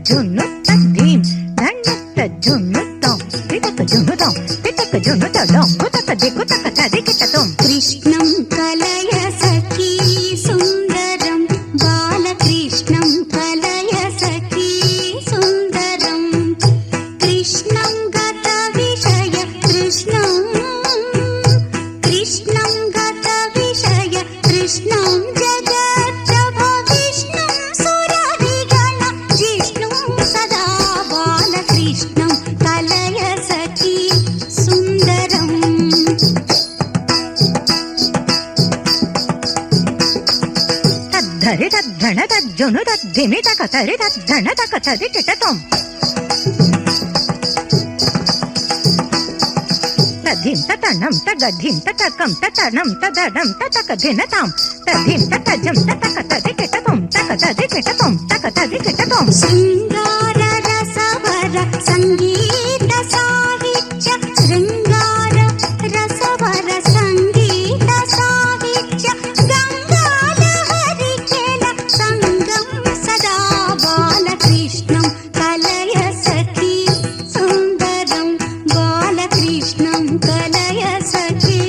జున్ను తద్దీం ధన్ను తజ్జున్ను తం తిటక జున్ను తం తిటక జున్ను తడం కుతక దిక్కు తక తదికిటతం కృష్ణం కలయ సఖీ సుందరం బాలకృష్ణం కలయ సఖీ సుందరం కృష్ణం గత విషయ కృష్ణం కృష్ణం గత విషయ కృష్ణం జగత్ప్రభ విష్ణుం సురవిగణ జిష్ణుం సదా బాలకృష్ణం కలయ సఖీ సుందరం తద్ధరి తద్ధణ తజ్జును తద్ధిమి తక తరి తద్ధణ తక తదికిటతం తధిం తనం తగధిం తకం తనం తదడం తకధినతాం తధిం తజం తక తదికిటతం తక తదికిటతం తక తదికిటతం శృంగార రసవర సంగీత సాహిత్య శృంగార రసవర సంగీత సాహిత్య గంగాలహరి కేల సంగం సదా బాలకృష్ణం కలయ సఖీ సుందరం బాలకృష్ణం కలయ సఖీ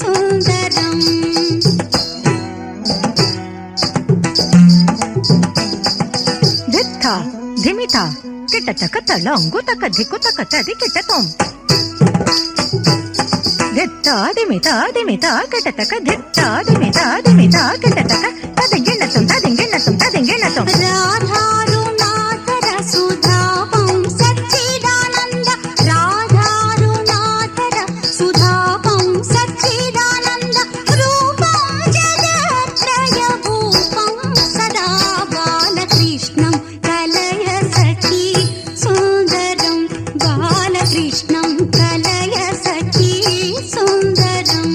సుందరం ధిత్త ధిమిత కిటతక తలంగు తక ధికు తక తదికిటతం ధిత్త ధిమిత ధిమిత కిటతక ధిత్త ధిమిత ధిమిత కిటతక తదింగిణతం తదింగిణతం తదింగిణతం రాధారునాథర సుధాపం సచ్చిదానంద రాధారునాథర సుధాపం సచ్చిదానంద రూపం జగత్రయ భూపం సదా బాలకృష్ణం కలయ సఖీ సుందరం బాలకృష్ణం కలయ సఖీ సుందరం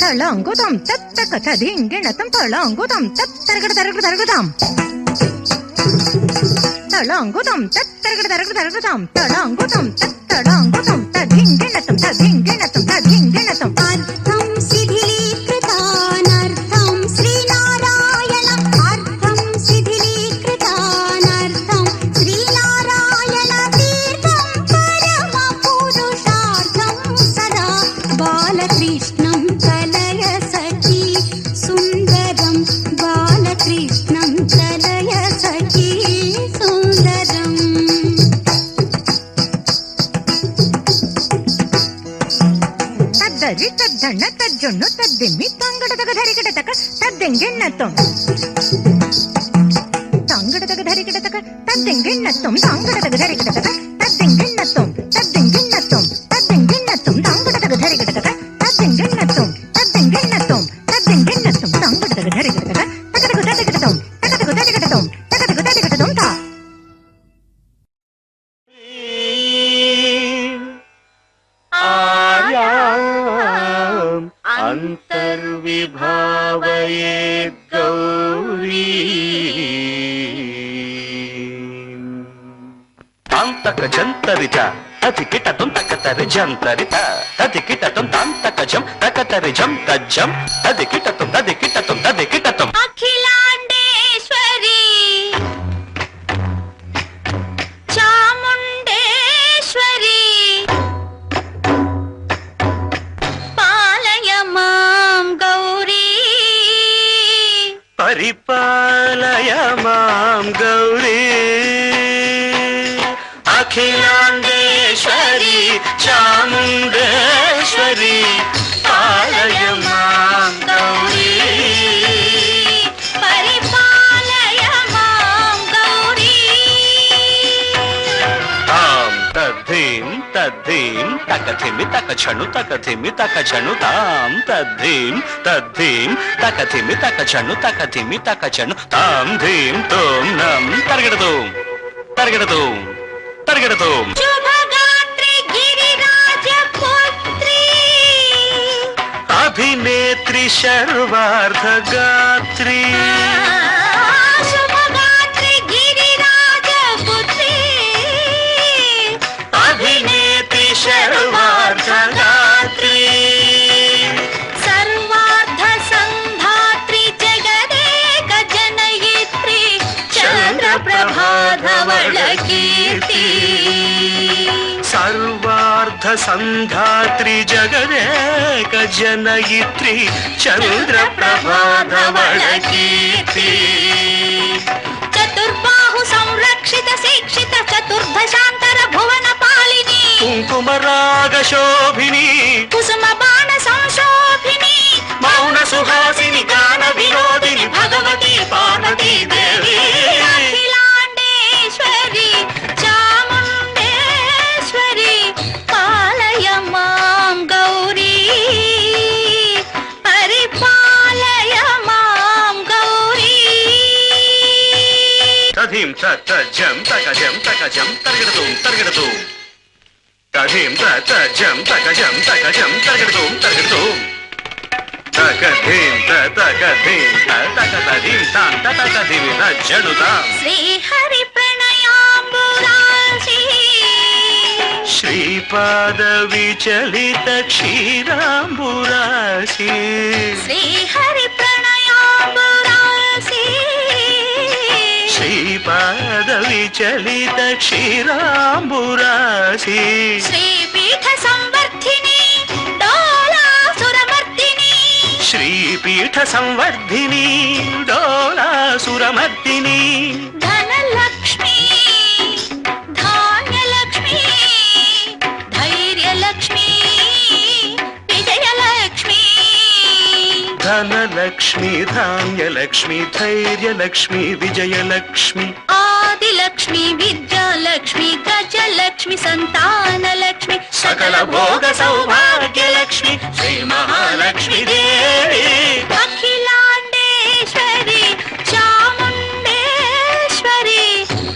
తళంగుతం తత్తక తదింగిణతం తళంగుతం తత్తరగడ తరగడ తరగదాం తళంగుతం తత్తరగడ తరగడ తరగదాం తళంగుతం తత్తళంగుతం తదింగిణతం తదింగిణతం తదింగిణతం అర్థం శిథిలీకృతానర్థం శ్రీనారాయణ అర్థం శిథిలీకృతానర్థం శ్రీనారాయణ తీర్థం పరమ పురుషార్థం సదా బాలకృష్ణం కలయ సఖీ సుందరం బాలకృష్ణం కలయ సఖీ సుందరం తద్దరి తద్దన్న తజ్జున్ను తద్దిమ్మి తంగడదగ ధరికిటతక తద్దెంగిణతం తంగడదగ ధరికిటతక తద్దెంగిణతం తంగడదగ ధరికిటతక తద్దెంగిణతం తద్దెంగిణతం తద్దెంగిణతం తంగడదగ ధరికిటతక తద్దెంగిణతం తద్దెంగిణతం తద్దెంగిణతం తంగడదగ ధరికిటతక తకదగ తదికిటతం తకదగ తదికిటతం తకదగ తదికిటతం తా అంతర్విభావయేత్ గౌరీ తాంతక జంతరిత తదికిటతం తకతరి జంతరిత తదికిటతం తాంతకజం తకతరిజం తజ్జం తదికిటతం తదికిటతం తదికిటతం అఖిలాండేశ్వరి చాముండేశ్వరి పాలయ మాం గౌరీ పరిపాలయ మాం గౌరీ అఖిలాండేశ్వరి చాముండేశ్వరి పాలయ మాం గౌరీ పరిపాలయ మాం గౌరీ తాం తద్ధీం తద్ధీం తకథిమి తకచను తకథిమి తకచను తాం తద్ధీం తద్ధీం తకథిమి తకచను తకథిమి తకచను తాం ధీం తోం నం తరగడదోం తరగడదోం తరగడదోం శుభగాత్రి గిరిరాజ పుత్రి అభినేత్రి శర్వార్ధగాత్రి శుభగాత్రి గిరిరాజ పుత్రి అభినేత్రి శర్వార్ధగాత్రి సర్వార్థ సంధాత్రి జయ ಸಂಧಾತ್ರಿ ಜಗದೇಕ ಜನಯಿತ್ರಿ ಚಂದ್ರಪ್ರಭಾಧವಳ ಕೀರ್ತಿ ಚತುರ್ಬಾಹು ಸಂರಕ್ಷಿತ ಶಿಕ್ಷಿತ ಚತುರ್ಭಶಾಂತರ ಭುವನ ಪಾಲಿನಿ ಕುಂಕುಮರಾಗ ಶೋಭಿನಿ ಕುಸುಮ ಬಾಣ ಸಂಶೋಭಿನಿ ಮೌನ ಸುಹಾಸಿನಿ ಗಾನ ವಿನೋದಿನಿ ಭಗವತಿ ಪಾರ್ವತಿ ದೇವಿ ಅಖಿಲಾಂಡೇಶ್ವರಿ ಚಾಮುಂಡೇಶ್ವರಿ ಪಾಲಯ ಮಾಂ ಗೌರಿ ಪರಿಪಾಲಯ ಮಾಂ ಗೌರಿ ತಧಿಂ ತತ್ತ ಜಂ ತಕ ಜಂ ತರ್ಗಿಡತು ತರ್ಗಿಡತು ತಧಿಂ ತತ್ತ ಜಂ ತಕ ಜಂ ತರ್ಗಿಡತು ತಕಧಿಂ ತಕಧಿಂ ತಕಧಿಂ ತಾಂ ತಕಧಿಂ ಜಡುತಾಂ ಶ್ರೀಹರಿ ಪ್ರಣಯಾಂಬುರಾಶಿ ಶ್ರೀಪಾದ ವಿಚಲಿತ ಕ್ಷೀರಾಂಬುರಾಶಿ ಶ್ರೀಹರಿ ಪ್ರಣಯಾಂಬುರಾಶಿ ಶ್ರೀಪಾದ ವಿಚಲಿತ ಕ್ಷೀರಾಂಬುರಾಶಿ ಶ್ರೀಪೀಠ ಸಂವರ್ಧಿನಿ ಡೋಲಾಸುರಮರ್ದಿನಿ ಶ್ರೀಪೀಠ ಸಂವರ್ಧಿನಿ ಡೋಲಾಸುರಮರ್ದಿನಿ ಧನಲಕ್ಷ್ಮೀ ಧಾನ್ಯಲಕ್ಷ್ಮೀ ಧೈರ್ಯಲಕ್ಷ್ಮೀ ವಿಜಯಲಕ್ಷ್ಮೀ ಧನಲಕ್ಷ್ಮಿ ಧಾನ್ಯಲಕ್ಷ್ಮಿ ಧೈರ್ಯಲಕ್ಷ್ಮಿ ವಿಜಯಲಕ್ಷ್ಮಿ ಆದಿಲಕ್ಷ್ಮೀ ವಿದ್ಯಾಲಕ್ಷ್ಮೀ ಗಜಲಕ್ಷ್ಮೀ ಸಂತಾನಲಕ್ಷ್ಮೀ ಸಕಲ ಭೋಗ ಸೌಭಾಗ್ಯಲಕ್ಷ್ಮಿ ಶ್ರೀ ಮಹಾಲಕ್ಷ್ಮಿ ದೇವಿ ಅಖಿಲಾಂಡೇಶ್ವರಿ ಚಾಮುಂಡೇಶ್ವರಿ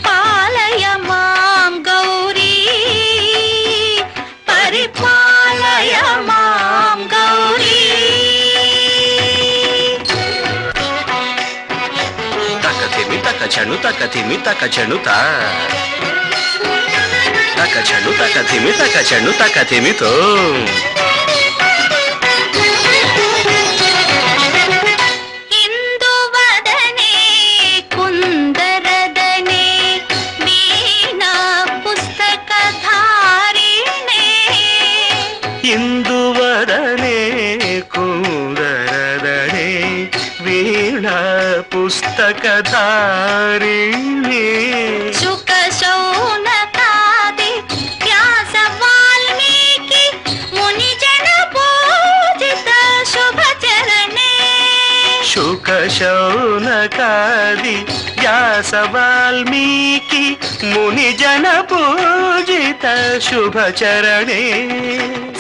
ಪಾಲಯ ಮಾಂ ಗೌರಿ ಪರಿಪಾಲಯ ಮಾಂ ಗೌರಿ ತಕಥಿಮಿ ತಕಚಣು ತಕಥಿಮಿ ತಕಚಣುತ ತಕಚಣು ತಕಥಿಮಿ ತಕಚಣು ತಕಥಿಮಿತೋ ಇಂದುವದನೆ ಕುಂದರದನೆ ವೀಣಾ ಪುಸ್ತಕಧಾರಿಣೆ ಇಂದುವದನೆ ಕುಂದರದನೆ ವೀಣಾ ಪುಸ್ತಕಧಾರಿಣಿ ಶುಕ ಶೌನಕಾದಿ ವ್ಯಾಸ ವಾಲ್ಮೀಕಿ ಮುನಿಜನ ಪೂಜಿತ ಶುಭ ಚರಣೆ ಶುಕ ಶೌನಕಾದಿ ವ್ಯಾಸ ವಾಲ್ಮೀಕಿ ಮುನಿಜನ ಪೂಜಿತ ಶುಭ ಚರಣೆ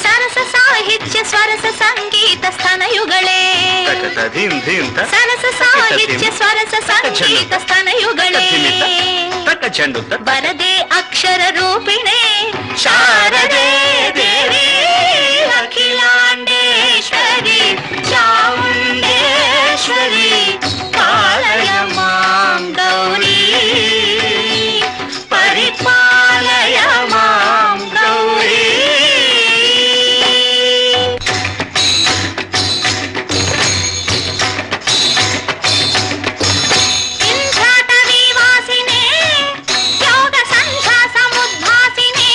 ಸರಸ ಸಾಹಿತ್ಯ ಸ್ವರಸ ಸಂಗೀತ ಸ್ತನಯುಗಳೇ ತಕತಧಿಂ ಧಿಂ ಸರಸ ಸಾಹಿತ್ಯ ಸ್ವರಸ ಸಂಗೀತ ಸ್ತನಯುಗಳೇ ತಕಚಂಡು ಬರದೆ ಅಕ್ಷರ ರೂಪಿಣೆ ಶಾರದೆ ದೇವಿ ಅಖಿಲಾಂಡೇಶ್ವರಿ ಚಾಮುಂಡೇಶ್ವರಿ ಪಾಲಯ ಮಾಂ ಗೌರಿ ಪರಿಪಾಲಯ ಮಾಂ ಗೌರಿ ಇಂದ್ರಾಟ ವಿವಾಸಿನೇ ಯೋಗ ಸಂಧ್ಯಾ ಸಮುದ್ಭಾಸಿನೇ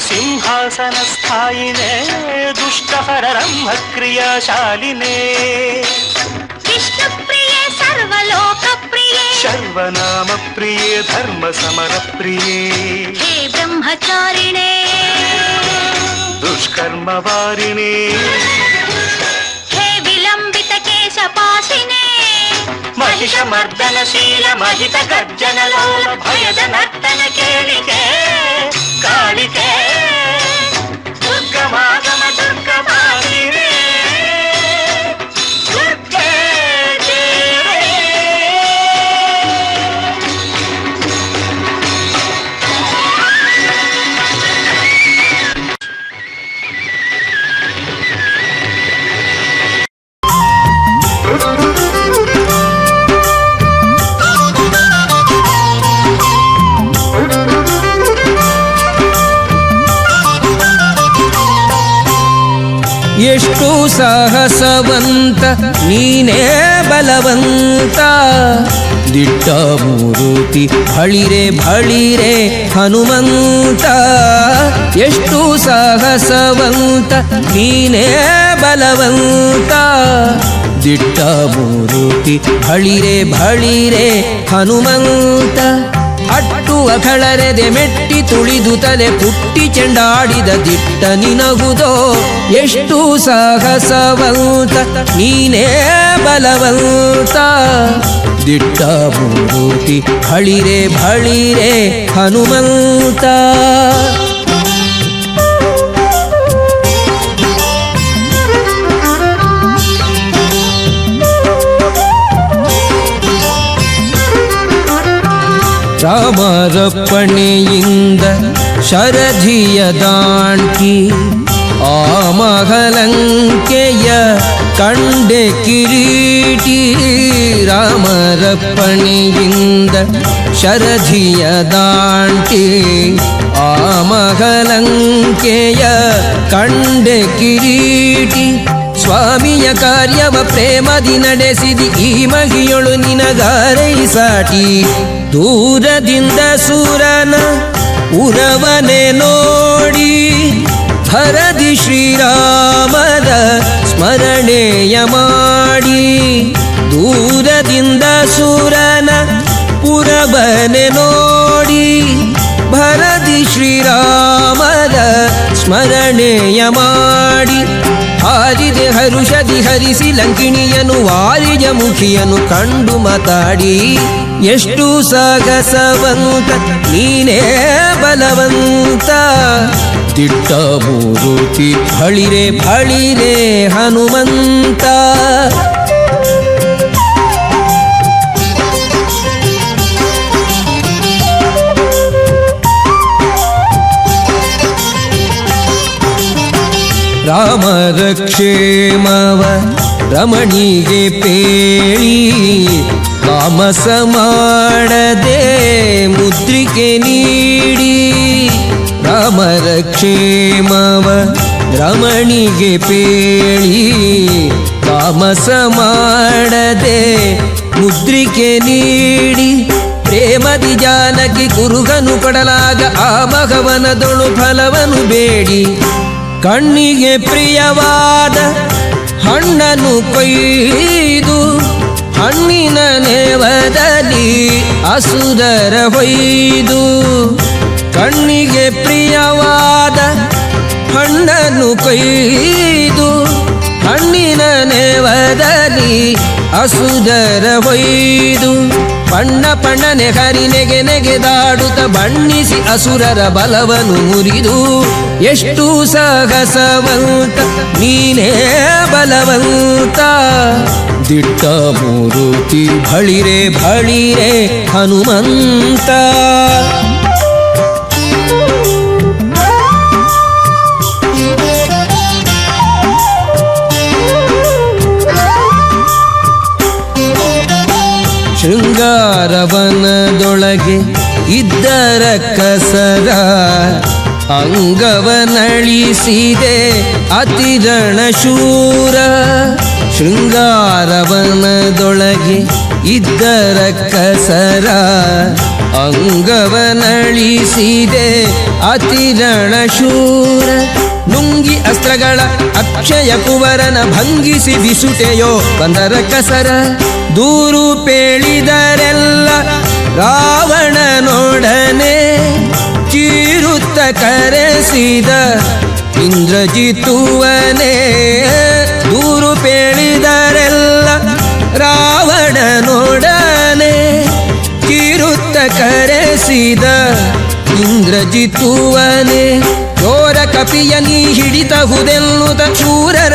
ಸಿಂಹಾಸನ ಸ್ಥಾಯಿನೇ ದುಷ್ಟಹರ ರಂಭ ಕ್ರಿಯಾಶಾಲಿನೇ ವಿಷ್ಣು ಪ್ರಿಯೆ ಸರ್ವಲೋಕ ಪ್ರಿಯೆ ಸರ್ವನಾಮ ಪ್ರಿಯೇ ಧರ್ಮ ಸಮರ ಪ್ರಿಯೇ ಹೇ ಬ್ರಹ್ಮಚಾರಿಣೆ ದುಷ್ಕರ್ಮ ವಾರಿಣಿ ಹೇ ವಿಲಂಬಿತ ಕೇಶಪಾಶಿನೇ ಮಹಿಷ ಮರ್ದನಶೀಲ ಮಹಿತ ಗರ್ಜನ ಲೋಲ ಭಯದ ನರ್ತನ ಕೇಳಿಕೆ ಕಾಳಿಕೆ ದುರ್ಗಮಾಗಮ ದುರ್ಗಮಾಲಿನೇ ದುರ್ಗೆ ದೇವಿ. ಎಷ್ಟು ಸಾಹಸವಂತ ನೀನೇ ಬಲವಂತ ದಿಟ್ಟ ಮೂರುತಿ ಭಳಿರೆ ಭಳಿರೆ ಹನುಮಂತ ಎಷ್ಟು ಸಾಹಸವಂತ ನೀನೇ ಬಲವಂತ ದಿಟ್ಟ ಮೂರುತಿ ಭಳಿರೆ ಭಳಿರೆ ಹನುಮಂತ ಅಟ್ಟು ಅಖಳರೆದೆ ಮೆಟ್ಟಿ ತುಳಿದು ತಲೆ ಪುಟ್ಟಿ ಚೆಂಡಾಡಿದ ದಿಟ್ಟ ನಿನಗುದೋ ಎಷ್ಟು ಸಾಹಸವಂತ ನೀನೇ ಬಲವಂತ ದಿಟ್ಟ ಮೂರುತಿ ಭಳಿರೆ ಭಳಿರೆ ಹನುಮಂತ ರಾಮರಪ್ಪಣೆಯಿಂದ ಶರಧಿಯ ದಾಂಟಿ ಆ ಮಹಲಂಕೆಯ ಕಂಡೆ ಕಿರೀಟಿ ರಾಮರಪ್ಪಣೆಯಿಂದ ಶರಧಿಯ ದಾಂಟಿ ಆ ಮಹಲಂಕೆಯ ಕಂಡೆ ಕಿರೀಟಿ ಸ್ವಾಮಿಯ ಕಾರ್ಯವ ಪ್ರೇಮದಿ ನಡೆಸಿದಿ ಈ ಮಹಿಯೊಳು ನಿನಗಾರೈಸಾಟಿ ದೂರದಿಂದ ಸುರನ ಉರವನೆ ನೋಡಿ ಭರದಿ ಶ್ರೀರಾಮರ ಸ್ಮರಣೆಯ ಮಾಡಿ ದೂರದಿಂದ ಸುರನ ಉರವನೆ ನೋಡಿ ಭರದಿ ಶ್ರೀರಾಮರ ಸ್ಮರಣೆಯ ಮಾಡಿ ಹಾರಿದೆ ಹರುಷದಿ ಹರಿಸಿ ಲಂಕಿಣಿಯನು ವಾರಿಜ ಮುಖಿಯನು ಕಂಡು ಮಾತಾಡಿ ಎಷ್ಟು ಸಾಗಸವಂತ ನೀನೇ ಬಲವಂತ ದಿಟ್ಟ ಮೂರುತಿ ಭಳಿರೆ ಭಳಿರೆ ಹನುಮಂತ ರಾಮರ ಕ್ಷೇಮವ ರಮಣಿಗೆ ಪೇಳಿ ತಾಮಸ ಮಾಡದೆ ಮುದ್ರಿಕೆ ನೀಡಿ ರಾಮರ ಕ್ಷೇಮವ ರಮಣಿಗೆ ಪೇಳಿ ತಾಮಸ ಮಾಡದೆ ಮುದ್ರಿಕೆ ನೀಡಿ ಪ್ರೇಮದಿ ಜಾನಕಿ ಕುರುಗನು ಕೊಡಲಾಗ ಆ ಮಗವನದೊಳು ಫಲವನು ಬೇಡಿ ಕಣ್ಣಿಗೆ ಪ್ರಿಯವಾದ ಹಣ್ಣನ್ನು ಕೊಯ್ದು ಹಣ್ಣಿನ ನೇವದಲ್ಲಿ ಅಸುರರ ಹೊಯ್ದು ಕಣ್ಣಿಗೆ ಪ್ರಿಯವಾದ ಹಣ್ಣನ್ನು ಕೊಯ್ದು ಹಣ್ಣಿನ ನೇವದಲ್ಲಿ ಅಸುರರ ಹೊಯ್ದು ಪಣ್ಣ ಪಣ್ಣನೆ ಹರಿ ನೆಗೆ ನೆಗೆದಾಡುತ್ತ ಬಣ್ಣಿಸಿ ಅಸುರರ ಬಲವನು ಮುರಿದು ಎಷ್ಟು ಸಾಹಸವಂತ ನೀನೇ ಬಲವಂತ ದಿಟ್ಟ ಮೂರುತಿ ಭಳಿರೆ ಭಳಿರೆ ಹನುಮಂತ ಶೃಂಗಾರವನದೊಳಗೆ ಇದ್ದರ ಕಸರ ಅಂಗವನಳಿಸಿದೆ ಅತಿರಣ ಶೂರ ಶೃಂಗಾರವನದೊಳಗೆ ಇದ್ದರ ಕಸರ ಅಂಗವನಳಿಸಿದೆ ಅತಿರಣ ಶೂರ ನುಂಗಿ ಅಸ್ತ್ರಗಳ ಅಕ್ಷಯ ಕುವರನ ಭಂಗಿಸಿ ಬಿಸುಟೆಯೋ ಬಂದರ ಕಸರ ದೂರು ಪೇಳಿದರೆಲ್ಲ ರಾವಣನೊಡನೆ ಚೀರುತ್ತ ಕರೆಸಿದ ಇಂದ್ರಜಿತುವನೇ ದೂರು ಪೇಳಿದರೆಲ್ಲ ರಾವಣನೊಡನೆ ಚೀರುತ್ತ ಕರೆಸಿದ ಇಂದ್ರಜಿತುವನೇ ಚೋರ ಕಪಿಯ ನೀ ಹಿಡಿತಹುದೆನ್ನುತ್ತ ಶೂರರ